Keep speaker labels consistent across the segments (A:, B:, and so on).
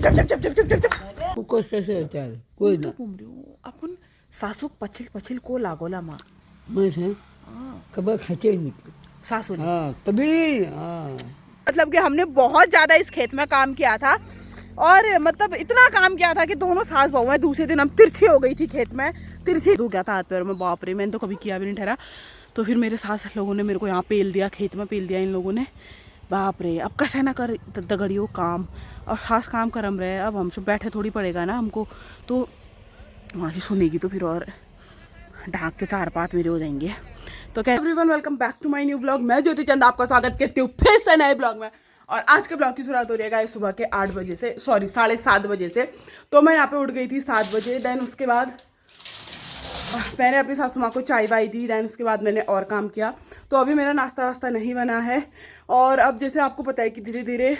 A: कशाचे होतात कोण
B: तो घूम रही हूँ अपन सासू पछिल पछिल को लागोला माँ
A: मैं से कब खाते नहीं
B: सासू ने
A: हाँ तभी हाँ
B: मतलब कि हमने बहुत ज़्यादा इस खेत में काम किया था और मतलब इतना काम किया था कि दोनों सास बहू हैं। दूसरे दिन हम तिरछी हो गई थी खेत में, तिरछी हो गया था हाथ पैरों में, बाप रे मैंने तो कभी किया भी नहीं ठहरा। तो फिर मेरे सास लोगों ने मेरे को यहाँ पेल दिया, खेत में पेल दिया इन लोगों ने। बाप रे अब कैसे ना कर दगड़ियो काम, और सास काम करम रहे, अब हमसे बैठे थोड़ी पड़ेगा ना हमको, तो वहाँ की सुनेगी तो फिर और ढाक के चार पात मेरे हो जाएंगे। तो क्या everyone, welcome back to my new blog. मैं ज्योति चंद आपका स्वागत करती हूँ फिर से नए ब्लॉग में। और आज के ब्लॉग की शुरुआत हो रही है गाइस सुबह के 8 बजे से, सॉरी 7:30 बजे से। तो मैं यहाँ पे उठ गई थी 7 बजे। देन उसके बाद मैंने अपनी सासू माँ को चाय वाई दी। देन उसके बाद मैंने और काम किया। तो अभी मेरा नाश्ता वास्ता नहीं बना है। और अब जैसे आपको पता है कि धीरे धीरे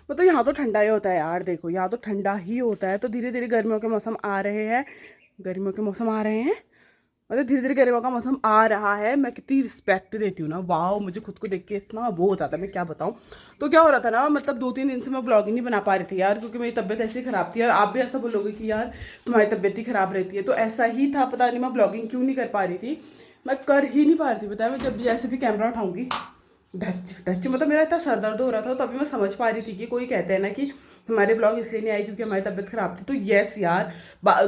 B: मतलब यहाँ तो ठंडा ही होता है यार, देखो यहाँ तो ठंडा ही होता है। तो धीरे धीरे गर्मियों के मौसम आ रहे हैं, गर्मियों के मौसम आ रहे हैं, मतलब धीरे धीरे गर्मियों का मौसम आ रहा है। मैं कितनी रिस्पेक्ट देती हूँ ना, वाह मुझे खुद को देख के इतना वो हो जाता है, मैं क्या बताऊँ। तो क्या हो रहा था ना, मतलब 2-3 दिन से मैं ब्लॉग ही नहीं बना पा रही थी यार, क्योंकि मेरी तबीयत ऐसी ख़राब थी। और आप भी ऐसा बोलोगे कि यार तुम्हारी तबीयत ही ख़राब रहती है, तो ऐसा ही था। पता नहीं मैं ब्लॉगिंग क्यों नहीं कर पा रही थी, मैं कर ही नहीं पा रही थी। बताया मैं जब जैसे भी कैमरा उठाऊंगी ढच ढच, मतलब मेरा इतना सर दर्द हो रहा था। तभी मैं समझ पा रही थी कि कोई कहते हैं ना कि हमारे ब्लॉग इसलिए नहीं आए क्योंकि हमारी तबीयत खराब थी। तो येस यार,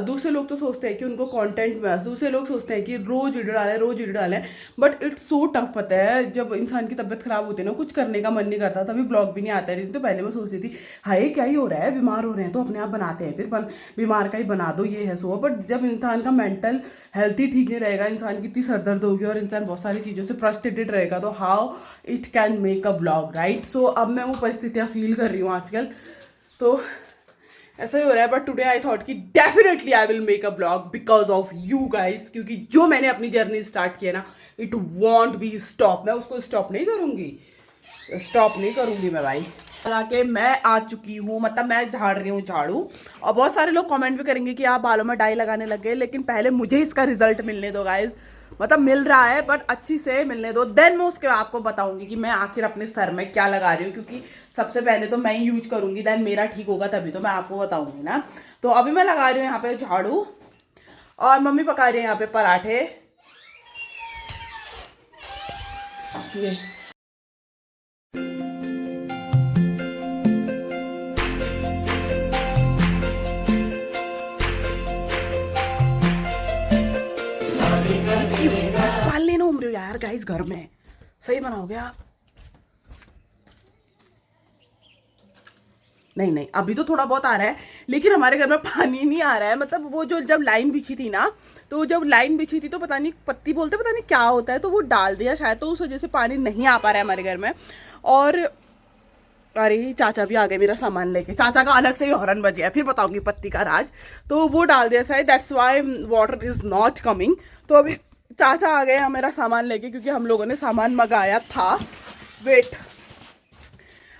B: दूसरे लोग तो सोचते हैं कि उनको कंटेंट में, दूसरे लोग सोचते हैं कि रोज वीडियो डालें, रोज वीडियो डालें, बट इट्स सो टफ। पता है जब इंसान की तबीयत खराब होती है ना, कुछ करने का मन नहीं करता, तभी ब्लॉग भी नहीं आता है। तो पहले मैं सोचती थी हाय क्या ही हो रहा है, बीमार हो रहे हैं तो अपने आप बनाते हैं, फिर बीमार का ही बना दो, ये है सो। बट जब इंसान का मेंटल हेल्थ ही ठीक नहीं रहेगा, इंसान की इतनी सरदर्द होगी और इंसान बहुत सारी चीज़ों से फ्रस्ट्रेटेड रहेगा, तो how it can make a blog, right. So अब मैं वो परिस्थितियाँ फील कर रही हूँ आजकल, तो ऐसा ही हो रहा है। बट टुडे आई थॉट कि definitely I will make a blog because of you guys, क्योंकि जो मैंने अपनी जर्नी स्टार्ट की है ना, इट वॉन्ट बी स्टॉप। मैं उसको स्टॉप नहीं करूँगी, स्टॉप नहीं करूँगी मैं भाई। हालांकि मैं आ चुकी हूँ, मतलब मैं झाड़ रही हूँ झाड़ू। और बहुत सारे लोग कमेंट भी करेंगे कि आप बालों में डाई लगाने लग गए, लेकिन पहले मुझे इसका रिजल्ट मिलने दो गाइज। मतलब मिल रहा है बट अच्छी से मिलने दो, देन मैं उसके आपको बताऊंगी कि मैं आखिर अपने सर में क्या लगा रही हूँ। क्योंकि सबसे पहले तो मैं ही यूज करूंगी, देन मेरा ठीक होगा तभी तो मैं आपको बताऊंगी ना। तो अभी मैं लगा रही हूँ यहाँ पे झाड़ू, और मम्मी पका रही है यहाँ पे पराठे। ये पालने ना उम्र हो यार गाइस, घर में सही बनाओगे आप। नहीं नहीं अभी तो थोड़ा बहुत आ रहा है, लेकिन हमारे घर में पानी नहीं आ रहा है। मतलब वो जो जब लाइन बिछी थी ना, तो जब लाइन बिछी थी तो पता नहीं पत्ती बोलते, पता नहीं क्या होता है, तो वो डाल दिया शायद, तो उस वजह से पानी नहीं आ पा रहा है हमारे घर में। और अरे चाचा भी आ गए मेरा सामान लेके, चाचा का अलग से ही हॉर्न बज गया, फिर बताऊंगी पत्ती का राज। तो वो डाल दिया शायद, that's why water is not coming. तो अभी चाचा आ गए मेरा सामान लेके, क्योंकि हम लोगों ने सामान मंगाया था। वेट,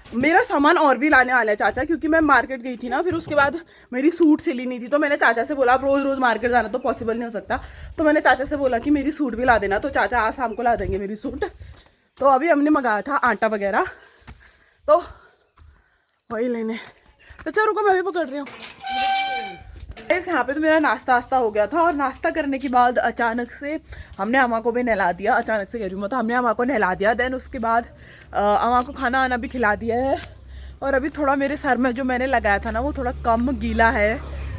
B: मेरा सामान और भी लाने वाला है चाचा, क्योंकि मैं मार्केट गई थी ना, फिर उसके बाद मेरी सूट सिली नहीं थी। तो मैंने चाचा से बोला, अब रोज़ रोज़ मार्केट जाना तो पॉसिबल नहीं हो सकता, तो मैंने चाचा से बोला कि मेरी सूट भी ला देना। तो चाचा आज शाम को ला देंगे मेरी सूट। तो अभी हमने मंगाया था आटा वगैरह, तो वही लेने। तो चलो रुको मैं भी पकड़ रही हूँ। यहाँ पे तो मेरा नाश्ता वास्ता हो गया था, और नाश्ता करने के बाद अचानक से हमने अम्मा को भी नहला दिया। अचानक से कह रही हूँ, मतलब हमने अम्मा को नहला दिया। देन उसके बाद अम्मा को खाना वाना भी खिला दिया है। और अभी थोड़ा मेरे सर में जो मैंने लगाया था ना, वो थोड़ा कम गीला है,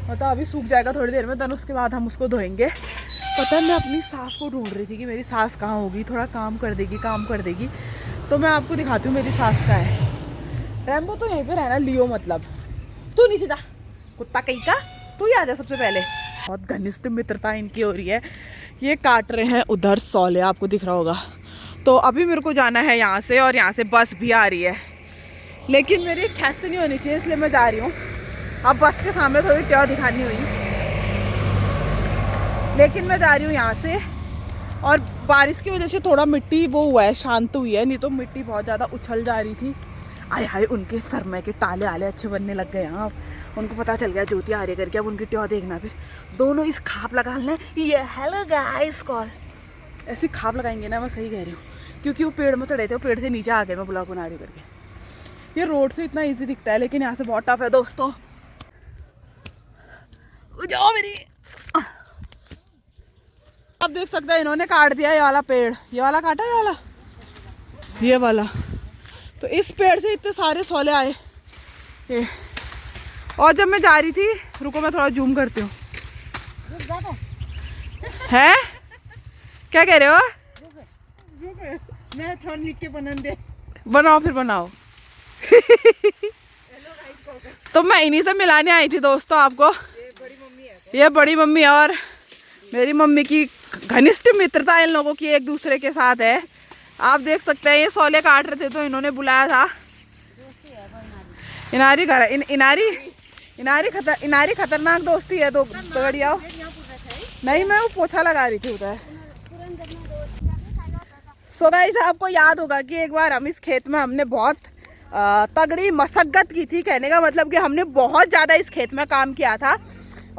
B: मतलब अभी सूख जाएगा थोड़ी देर में। देन उसके बाद हम उसको धोएंगे। पता है मैं अपनी सास को ढूंढ रही थी कि मेरी सास कहाँ होगी, थोड़ा काम कर देगी, काम कर देगी। तो मैं आपको दिखाती हूँ मेरी सास का है। रैम्बो तो यहीं पर रहना, लियो मतलब तू नीचे जा, कुत्ता कहीं का तू ही आ जा सबसे पहले। बहुत घनिष्ठ मित्रता इनकी हो रही है। ये काट रहे हैं उधर सौले, आपको दिख रहा होगा। तो अभी मेरे को जाना है यहाँ से, और यहाँ से बस भी आ रही है, लेकिन मेरी ठेस नहीं होनी चाहिए, इसलिए मैं जा रही हूँ। अब बस के सामने थोड़ी ट्या दिखानी हुई, लेकिन मैं जा रही हूँ यहाँ से। और बारिश की वजह से थोड़ा मिट्टी वो हुआ है, शांत हुई है, नहीं तो मिट्टी बहुत ज़्यादा उछल जा रही थी। आए हाय, उनके सर में के टाले आले अच्छे बनने लग गए यहाँ। उनको पता चल गया ज्योति आ रही करके, अब उनकी ट्या देखना। फिर दोनों इस खाप लगा लें, ये हेलो गाइस कॉल, ऐसी खाप लगाएंगे ना, मैं सही कह रही हूँ। क्योंकि वो पेड़ में चढ़े थे, वो पेड़ से नीचे आ गए मैं ब्लॉग बना रही करके। ये रोड से इतना ईजी दिखता है, लेकिन यहाँ से बहुत टफ है दोस्तों। जाओ मेरी। अब देख सकते हैं इन्होंने काट दिया ये वाला पेड़, ये वाला काटा, ये वाला। तो इस पेड़ से इतने सारे सोले आए ये। और जब मैं जा रही थी, रुको मैं थोड़ा जूम करती हूँ। है क्या कह रहे हो?
C: मैं थोड़ा लिख के बनन दे।
B: बनाओ फिर बनाओ। तो मैं इन्हीं से मिलाने आई थी दोस्तों आपको। ये बड़ी मम्मी है और मेरी मम्मी की घनिष्ठ मित्रता इन लोगों की एक दूसरे के साथ है। आप देख सकते हैं ये सोले काट रहे थे तो इन्होंने बुलाया था। इनारी घर इनारी खतरनाक दोस्ती है। तो बढ़िया हो। नहीं मैं वो पोछा लगा रही थी उधर। सो गाइस आपको याद होगा कि एक बार हम इस खेत में हमने बहुत तगड़ी मशक्कत की थी। कहने का मतलब कि हमने बहुत ज़्यादा इस खेत में काम किया था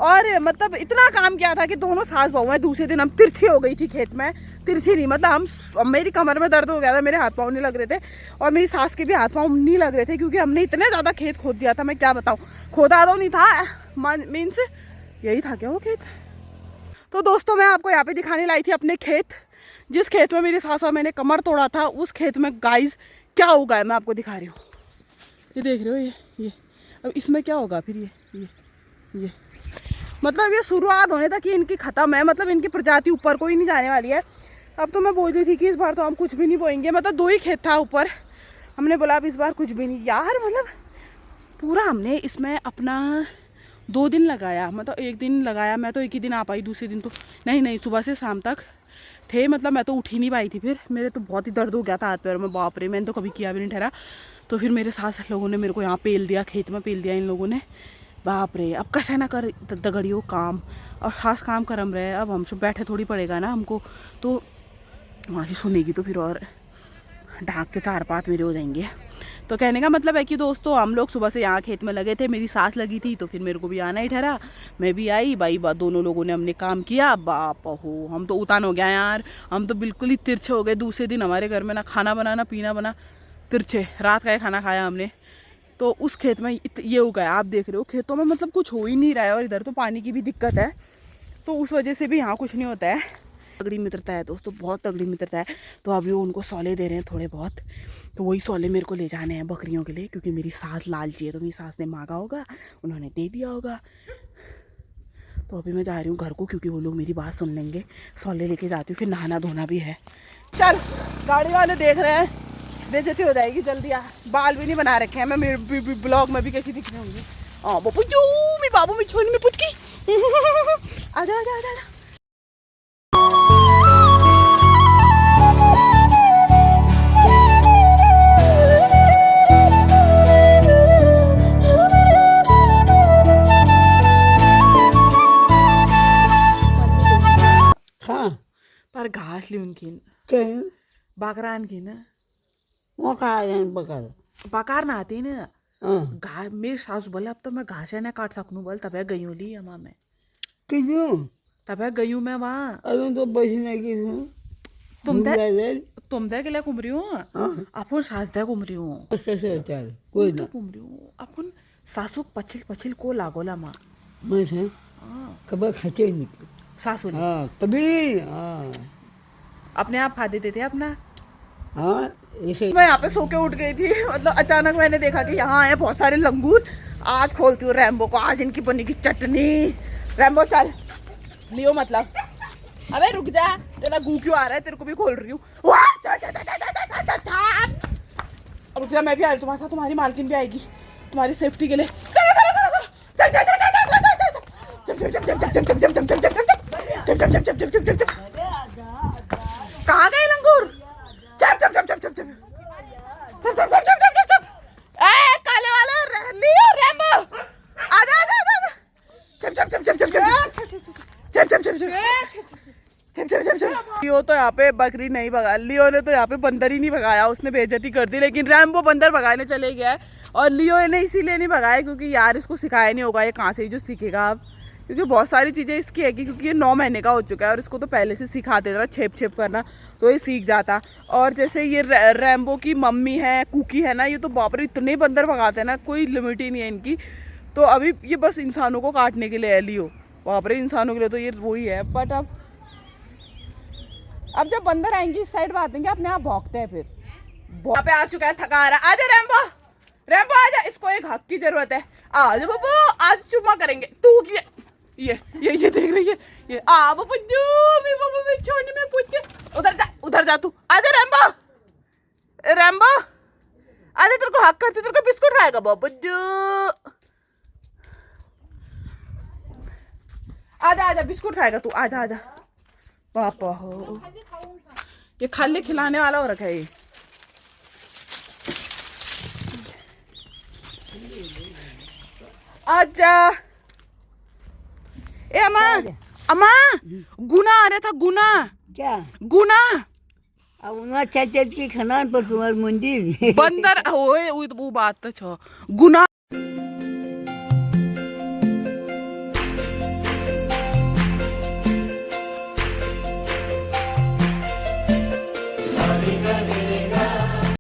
B: और मतलब इतना काम किया था कि दोनों सास बहुएं दूसरे दिन हम तिरछी हो गई थी खेत में। तिरछी नहीं मतलब मेरी कमर में दर्द हो गया था, मेरे हाथ पाँव नहीं लग रहे थे और मेरी सास के भी हाथ पाँव नहीं लग रहे थे क्योंकि हमने इतने ज़्यादा खेत खोद दिया था। मैं क्या बताऊँ, खोदा तो नहीं था, मीन्स यही था क्या वो खेत। तो दोस्तों मैं आपको यहाँ पे दिखाने लाई थी अपने खेत, जिस खेत में मेरी सास और मैंने कमर तोड़ा था। उस खेत में गाइस क्या होगा है मैं आपको दिखा रही हूँ। ये देख रहे हो ये अब इसमें क्या होगा फिर ये मतलब ये शुरुआत होने तक ही इनकी ख़त्म है। मतलब इनकी प्रजाति ऊपर कोई नहीं जाने वाली है। अब तो मैं बोल रही थी कि इस बार तो हम कुछ भी नहीं बोएंगे। मतलब 2 ही खेत था ऊपर, हमने बोला अब इस बार कुछ भी नहीं। यार मतलब पूरा हमने इसमें अपना 2 दिन लगाया। मतलब एक दिन लगाया, मैं तो एक ही दिन आ पाई, दूसरे दिन तो नहीं सुबह से शाम तक थे। मतलब मैं तो उठ ही नहीं पाई थी। फिर मेरे तो बहुत ही दर्द हो गया था हाथ पैर में। बाप रे, मैंने तो कभी किया भी नहीं ठहरा। तो फिर मेरे सास लोगों ने मेरे को यहाँ पेल दिया, खेत में पेल दिया इन लोगों ने। बाप रे, अब कैसे ना कर दगड़ियो काम और सास काम करम रहे। अब हमसे बैठे थोड़ी पड़ेगा ना हमको, तो वहाँ की सुनेगी तो फिर और ढाक के 4 पात मेरे हो जाएंगे। तो कहने का मतलब है कि दोस्तों हम लोग सुबह से यहाँ खेत में लगे थे। मेरी सास लगी थी तो फिर मेरे को भी आना ही ठहरा। मैं भी आई भाई, दोनों लोगों ने हमने काम किया। बाप हो, हम तो उतान हो गया यार। हम तो बिल्कुल ही तिरछे हो गए। दूसरे दिन हमारे घर में ना खाना बना ना पीना बना, तिरछे। रात का खाना खाया हमने। तो उस खेत में ये हो गया। आप देख रहे हो खेतों में मतलब कुछ हो ही नहीं रहा है और इधर तो पानी की भी दिक्कत है। तो उस वजह से भी यहाँ कुछ नहीं होता है। तगड़ी मित्रता है दोस्तों, बहुत तगड़ी मित्रता है। तो अभी वो उनको सौले दे रहे हैं थोड़े बहुत। तो वही सौले मेरे को ले जाने हैं बकरियों के लिए, क्योंकि मेरी सास लालची है। तो मेरी सास ने मांगा होगा, उन्होंने दे दिया होगा। तो अभी मैं जा रही हूँ घर को, क्योंकि वो लोग मेरी बात सुन लेंगे। सौले लेके जाती हूँ, फिर नहाना धोना भी है। चल, गाड़ी वाले देख रहे हैं, बेइज्जती हो जाएगी। जल्दी आ, बाल भी नहीं बना रखे हैं। मैं मेरे ब्लॉग में भी कैसी दिख रही होंगी। हाँ बाबू जो मैं बाबू में छोड़ में पुत की। आजा आजा आजा।
A: हाँ
B: पर घास ली उनकी
A: कहीं
B: बाकरान की ना,
A: वो खा रहे हैं बकर।
B: बाकार ना आती ना
A: हाँ
B: घास। मेरी सास बोला अब तो मैं घास है ना काट सकूँ। बोल तब गई हूँ ली अम्मा मैं,
A: क्यों?
B: तब गई हूँ मैं वहाँ।
A: अरे तो बचने की हूँ
B: तुम दे के लिए घूम रही हूँ। अपन सास दे घूम रही हूँ।
A: कोई ना
B: घूम रही हूँ अपन सासू पछिल पछिल को लागोला माँ।
A: मैं से खबर खाते नहीं।
B: सासू ने
A: हाँ कभी हाँ
B: अपने आप खा देते थे अपना।
A: हाँ ऐसे
B: मैं यहाँ पे सो के उठ गई थी। मतलब अचानक मैंने देखा कि यहाँ आए बहुत सारे लंगूर। आज खोलती हूँ रैम्बो को, आज इनकी बनेगी चटनी। रैम्बो चल लियो, मतलब अबे रुक जा, तेरा गू क्यों आ रहा है? तेरे को भी खोल रही हूँ। रुक जा, मैं भी आ रही तुम्हारे साथ। तुम्हारी मालकिन भी आएगी तुम्हारी सेफ्टी के लिए। कहाँ गए लंगूर? काले वाले लियो रैम्बो, आजा आजा आजा। लियो तो यहाँ पे बकरी नहीं भगा, लियो ने तो यहाँ पे बंदर ही नहीं भगाया, उसने बेइज्जती कर दी। लेकिन रैम्बो बंदर भगाने चले गया है। और लियो ने इसीलिए नहीं भगाया क्योंकि यार इसको सिखाया नहीं होगा। ये कहाँ से ही जो सीखेगा अब, क्योंकि बहुत सारी चीज़ें इसकी है कि क्योंकि ये 9 महीने का हो चुका है और इसको तो पहले से सिखा देता छेप छेप करना, तो ये सीख जाता। और जैसे ये रैम्बो की मम्मी है, कुकी है ना, ये तो बाप रे इतने बंदर भगाते हैं ना, कोई लिमिट ही नहीं है इनकी। तो अभी ये बस इंसानों को काटने के लिए है लियो। बाप रे, इंसानों के लिए तो ये वही है। बट अब जब बंदर आएंगे इस साइड भागेंगे, अपने आप भौंकते हैं फिर। यहाँ पे आ चुका है, थका आ रहा है। आजा रैम्बो, रैम्बो आजा, इसको एक हक की जरूरत है। आज बब्बू, आज चुम्मा करेंगे। तू ये देख रही है ये। आ बब्बू, बब्बू में छोड़ने में पूछ के उधर जा तू। आजा रैम्बो, रैम्बो आजा, तेरे को हक करती, तेरे को बिस्कुट खाएगा बब्बू। आजा बिस्कुट खाएगा तू, आजा। पापा हो, ये खाली खिलाने वाला हो रखा है ये। आजा। ए अम्मा गुना आ रहा था,
A: क्या
B: गुना
A: अब उन्हें चल की खनान पर तुम्हारे मंदिर
B: बंदर ओए वो बात तो छ गुना